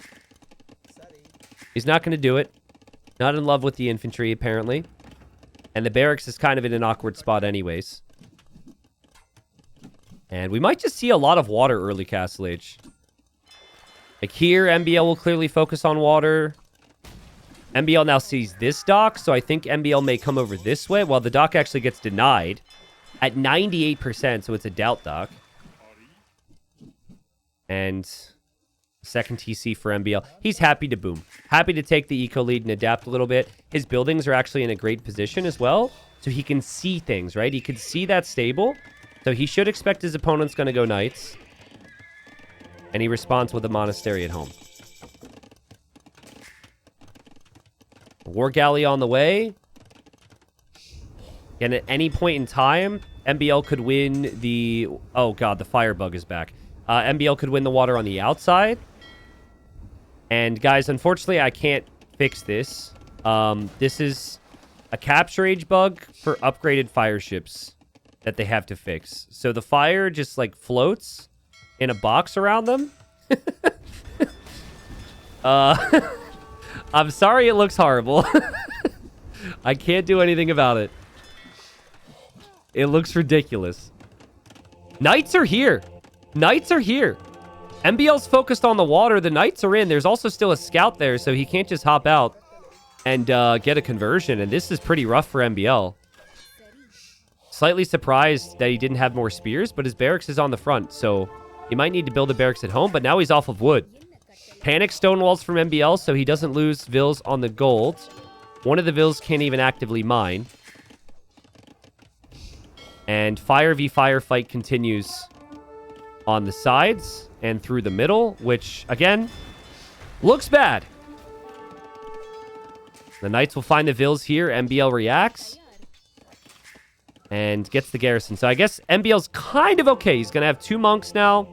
He's not going to do it. Not in love with the infantry, apparently. And the barracks is kind of in an awkward spot anyways. And we might just see a lot of water early Castle Age. Like here, MbL will clearly focus on water. MbL now sees this dock, so I think MbL may come over this way. Well, the dock actually gets denied at 98%, so it's a doubt dock. And second TC for MbL. He's happy to boom. Happy to take the eco lead and adapt a little bit. His buildings are actually in a great position as well, so he can see things, right? He could see that stable, so he should expect his opponent's going to go knights. And he responds with a monastery at home. War Galley on the way. And at any point in time, MbL could win the... Oh, God, the firebug is back. MbL could win the water on the outside. And, guys, unfortunately, I can't fix this. This is a capture age bug for upgraded fire ships that they have to fix. So the fire just, like, floats in a box around them. I'm sorry it looks horrible. I can't do anything about it. It looks ridiculous. Knights are here. Knights are here. MbL's focused on the water. The knights are in. There's also still a scout there, so he can't just hop out and get a conversion. And this is pretty rough for MbL. Slightly surprised that he didn't have more spears, but his barracks is on the front, so he might need to build a barracks at home, but now he's off of wood. Panic stone walls from MbL, so he doesn't lose Vils on the gold. One of the Vils can't even actively mine. And fire v fire fight continues on the sides and through the middle, which, again, looks bad. The Knights will find the Vils here. MbL reacts and gets the garrison. So I guess MbL's kind of okay. He's going to have 2 monks now.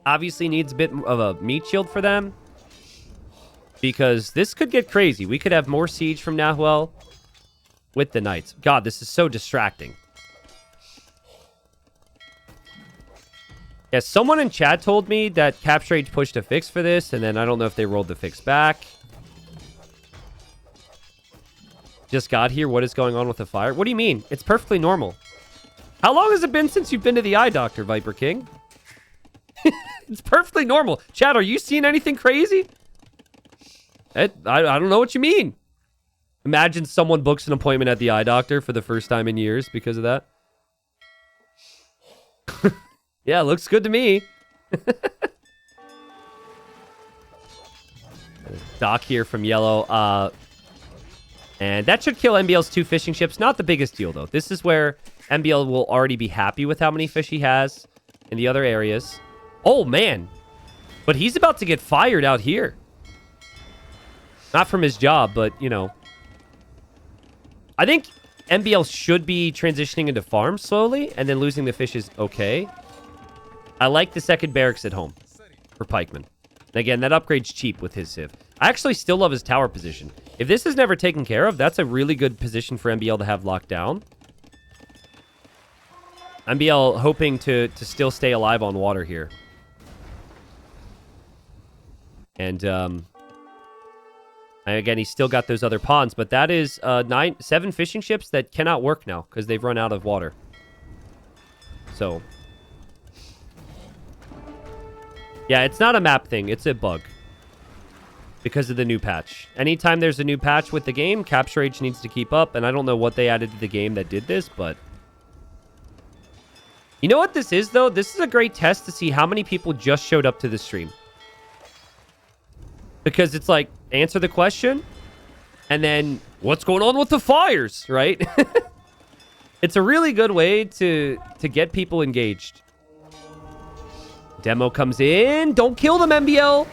Obviously needs a bit of a meat shield for them, because this could get crazy. We could have more siege from Nahuel with the Knights. God, this is so distracting. Yeah, someone in chat told me that Capture Age pushed a fix for this, and then I don't know if they rolled the fix back. Just got here. What is going on with the fire? What do you mean? It's perfectly normal. How long has it been since you've been to the eye doctor, Viper King? It's perfectly normal. Chat, are you seeing anything crazy? I don't know what you mean. Imagine someone books an appointment at the eye doctor for the first time in years because of that. Yeah, looks good to me. Dock here from yellow. And that should kill MbL's 2 fishing ships. Not the biggest deal, though. This is where MbL will already be happy with how many fish he has in the other areas. Oh, man. But he's about to get fired out here. Not from his job, but, you know. I think MbL should be transitioning into farms slowly, and then losing the fish is okay. I like the second barracks at home for Pikeman. And again, that upgrade's cheap with his Civ. I actually still love his tower position. If this is never taken care of, that's a really good position for MbL to have locked down. MbL hoping to still stay alive on water here. And again, he's still got those other ponds, but that is 7 fishing ships that cannot work now because they've run out of water. So, yeah, it's not a map thing. It's a bug because of the new patch. Anytime there's a new patch with the game, capture rate needs to keep up, and I don't know what they added to the game that did this, but... You know what this is, though? This is a great test to see how many people just showed up to the stream. Because it's like, answer the question, and then, what's going on with the fires, right? It's a really good way to get people engaged. Demo comes in. Don't kill them, MbL.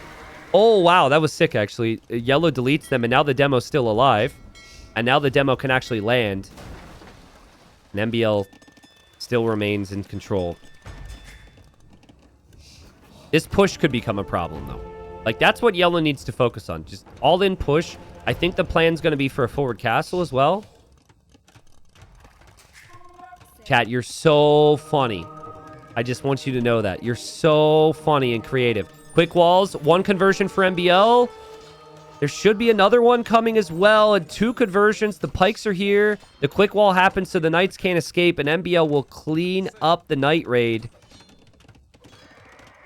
Oh, wow. That was sick, actually. Yellow deletes them, and now the demo's still alive. And now the demo can actually land. And MbL still remains in control. This push could become a problem, though. Like, that's what Yellow needs to focus on. Just all-in push. I think the plan's going to be for a forward castle as well. Chat, you're so funny. I just want you to know that. You're so funny and creative. Quick walls. 1 conversion for MbL. There should be another one coming as well. And 2 conversions. The pikes are here. The quick wall happens so the knights can't escape. And MbL will clean up the knight raid.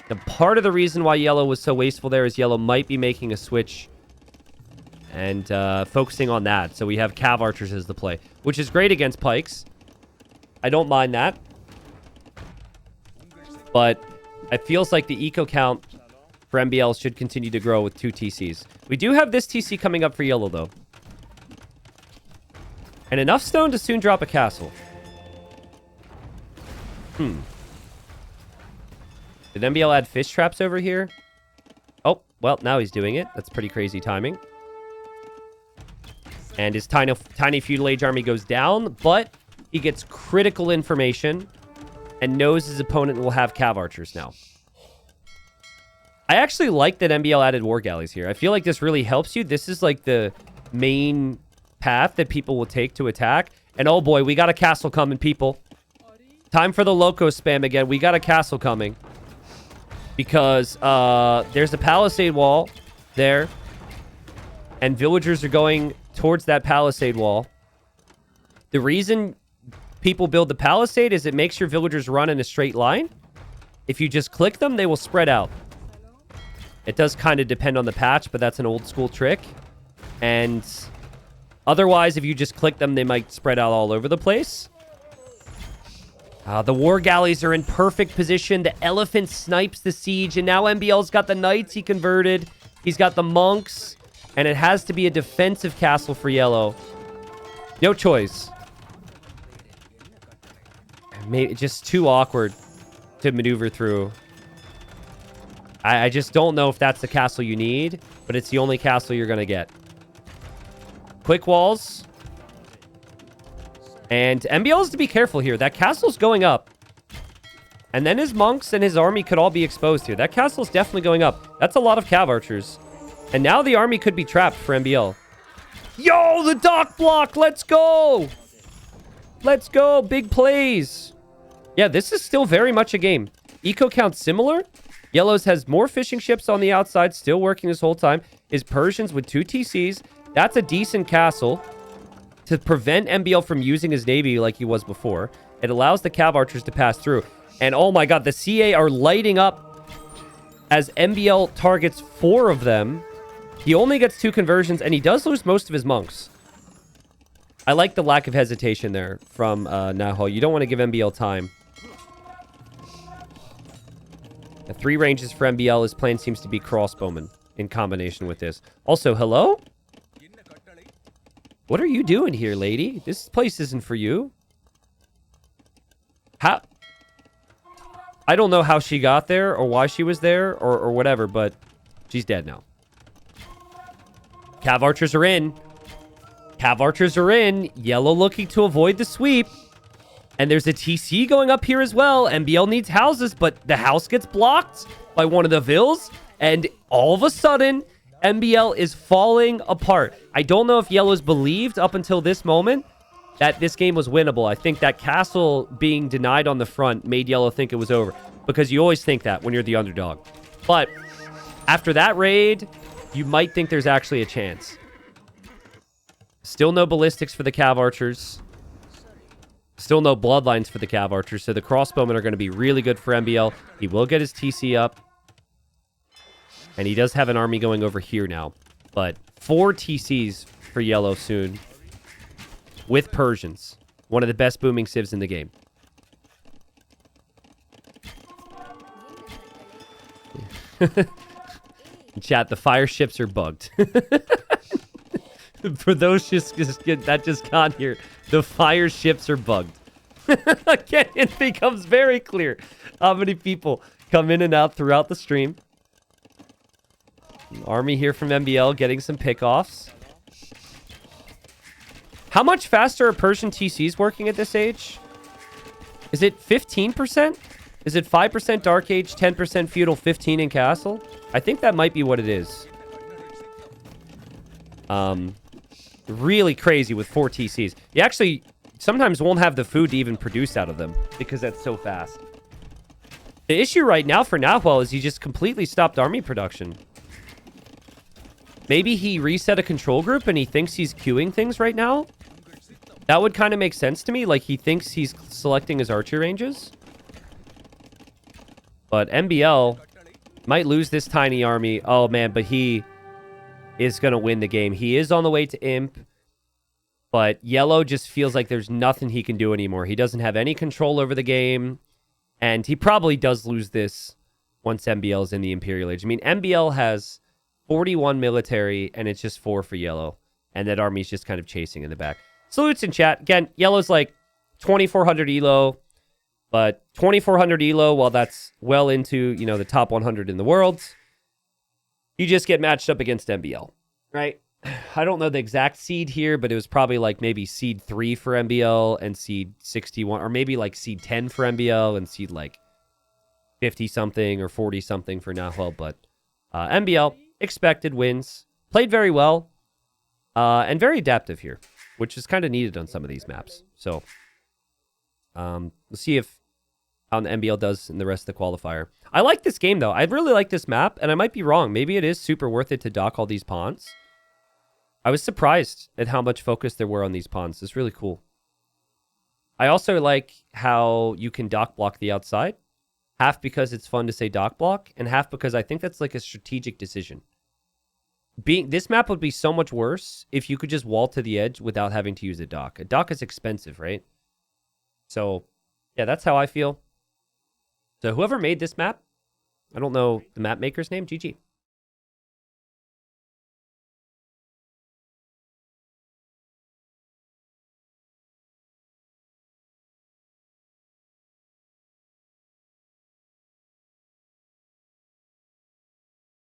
And part of the reason why Yellow was so wasteful there is Yellow might be making a switch and focusing on that. So we have Cav Archers as the play, which is great against pikes. I don't mind that. But it feels like the eco count for MbL should continue to grow with 2 TCs. We do have this TC coming up for Yellow, though. And enough stone to soon drop a castle. Did MbL add fish traps over here? Oh, well, now he's doing it. That's pretty crazy timing. And his tiny feudal age army goes down, but he gets critical information and knows his opponent will have Cav Archers now. I actually like that MbL added War Galleys here. I feel like this really helps you. This is like the main path that people will take to attack. And oh boy, we got a castle coming, people. Time for the Loco spam again. We got a castle coming. Because there's a palisade wall there. And villagers are going towards that palisade wall. The reason people build the palisade is it makes your villagers run in a straight line. If you just click them, they will spread out. It does kind of depend on the patch, but that's an old school trick. And otherwise, if you just click them, they might spread out all over the place. The War Galleys are in perfect position. The Elephant snipes the siege. And now MbL's got the Knights he converted. He's got the Monks. And it has to be a defensive castle for Yellow. No choice. Maybe just too awkward to maneuver through. I just don't know if that's the castle you need. But it's the only castle you're going to get. Quick walls. And MbL is to be careful here. That castle's going up. And then his monks and his army could all be exposed here. That castle's definitely going up. That's a lot of Cav Archers. And now the army could be trapped for MbL. Yo, the dock block! Let's go! Let's go! Big plays! Yeah, this is still very much a game. Eco count similar. Yellow's has more fishing ships on the outside, still working this whole time. His Persians with 2 TCs. That's a decent castle to prevent MbL from using his navy like he was before. It allows the Cav Archers to pass through. And oh my god, the CA are lighting up as MbL targets 4 of them. He only gets 2 conversions, and he does lose most of his monks. I like the lack of hesitation there from Nahuel. You don't want to give MbL time. The 3 ranges for MbL. His plan seems to be crossbowman in combination with this. Also, hello? What are you doing here, lady? This place isn't for you. How? I don't know how she got there or why she was there or whatever, but she's dead now. Cav Archers are in. Cav Archers are in. Yellow looking to avoid the sweep. And there's a TC going up here as well. MbL needs houses, but the house gets blocked by one of the vills. And all of a sudden, MbL is falling apart. I don't know if Yellow's believed up until this moment that this game was winnable. I think that castle being denied on the front made Yellow think it was over. Because you always think that when you're the underdog. But after that raid, you might think there's actually a chance. Still no ballistics for the Cav Archers. Still no bloodlines for the Cav Archers. So the crossbowmen are going to be really good for MbL. He will get his TC up. And he does have an army going over here now. But 4 TCs for Yellow soon. With Persians. One of the best booming civs in the game. Chat, the fire ships are bugged. For those that just got here, the fire ships are bugged. Again, it becomes very clear how many people come in and out throughout the stream. Army here from MbL getting some pickoffs. How much faster are Persian TCs working at this age? Is it 15%? Is it 5% Dark Age, 10% Feudal, 15 in Castle? I think that might be what it is. Really crazy with 4 TCs. You actually sometimes won't have the food to even produce out of them because that's so fast. The issue right now for Nahuel is he just completely stopped army production. Maybe he reset a control group and he thinks he's queuing things right now? That would kind of make sense to me. Like, he thinks he's selecting his archer ranges. But MbL might lose this tiny army. Oh, man, but he is going to win the game. He is on the way to Imp. But Yellow just feels like there's nothing he can do anymore. He doesn't have any control over the game. And he probably does lose this once MbL is in the Imperial Age. I mean, MbL has 41 military, and it's just 4 for Yellow. And that army's just kind of chasing in the back. Salutes in chat. Again, Yellow's like 2,400 elo. But 2,400 elo, while that's well into, you know, the top 100 in the world, you just get matched up against MbL, right? I don't know the exact seed here, but it was probably like maybe seed 3 for MbL and seed 61, or maybe like seed 10 for MbL and seed like 50-something or 40-something for Nahuel. But MbL, expected wins. Played very well and very adaptive here, which is kind of needed on some of these maps. So we'll see how the MbL does in the rest of the qualifier. I like this game, though. I really like this map, and I might be wrong. Maybe it is super worth it to dock all these pawns. I was surprised at how much focus there were on these pawns. It's really cool. I also like how you can dock block the outside. Half because it's fun to say dock block, and half because I think that's like a strategic decision. This map would be so much worse if you could just wall to the edge without having to use a dock. A dock is expensive, right? So, yeah, that's how I feel. So whoever made this map, I don't know the map maker's name, GG.